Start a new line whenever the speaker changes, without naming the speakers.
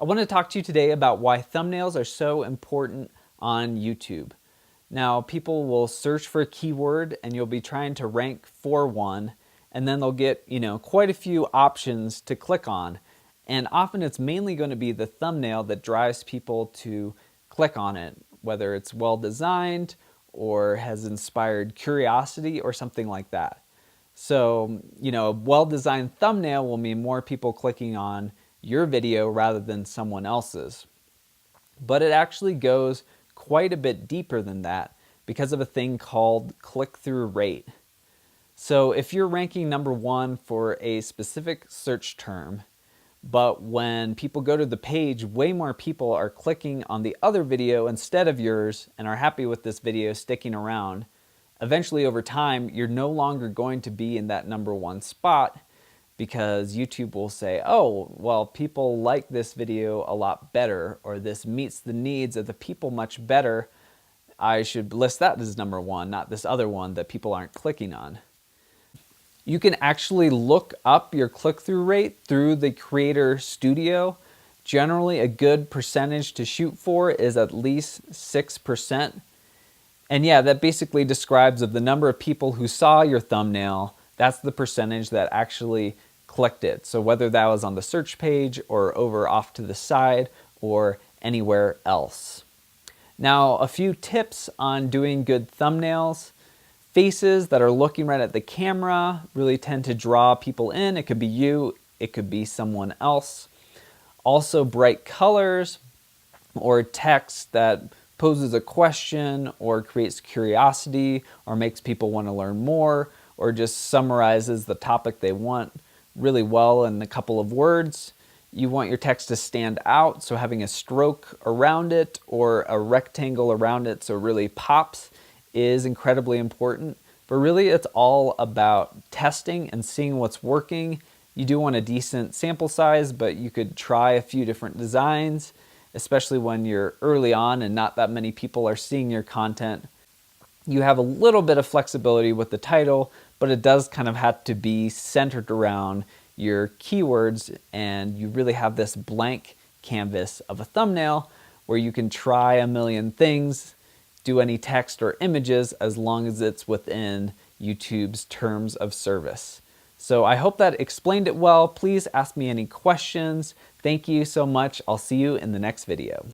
I want to talk to you today about why thumbnails are so important on YouTube. Now, people will search for a keyword and you'll be trying to rank for one, and then they'll get, quite a few options to click on. And often it's mainly going to be the thumbnail that drives people to click on it, whether it's well designed or has inspired curiosity or something like that. So, a well-designed thumbnail will mean more people clicking on your video rather than someone else's. But it actually goes quite a bit deeper than that because of a thing called click-through rate. So if you're ranking #1 for a specific search term, but when people go to the page, way more people are clicking on the other video instead of yours and are happy with this video sticking around, eventually over time, you're no longer going to be in that #1 spot because YouTube will say, oh, well, people like this video a lot better, or this meets the needs of the people much better. I should list that as #1, not this other one that people aren't clicking on. You can actually look up your click-through rate through the Creator Studio. Generally, a good percentage to shoot for is at least 6%. And yeah, that basically describes of the number of people who saw your thumbnail, that's the percentage that actually clicked it. So whether that was on the search page or over off to the side or anywhere else. Now, a few tips on doing good thumbnails. Faces that are looking right at the camera really tend to draw people in. It could be you, it could be someone else. Also, bright colors or text that poses a question or creates curiosity or makes people want to learn more or just summarizes the topic they want really well in a couple of words. You want your text to stand out, so having a stroke around it or a rectangle around it so it really pops is incredibly important. But really it's all about testing and seeing what's working. You do want a decent sample size, but you could try a few different designs, especially when you're early on and not that many people are seeing your content. You have a little bit of flexibility with the title, but it does kind of have to be centered around your keywords, and you really have this blank canvas of a thumbnail where you can try a million things, do any text or images as long as it's within YouTube's terms of service. So I hope that explained it well. Please ask me any questions. Thank you so much. I'll see you in the next video.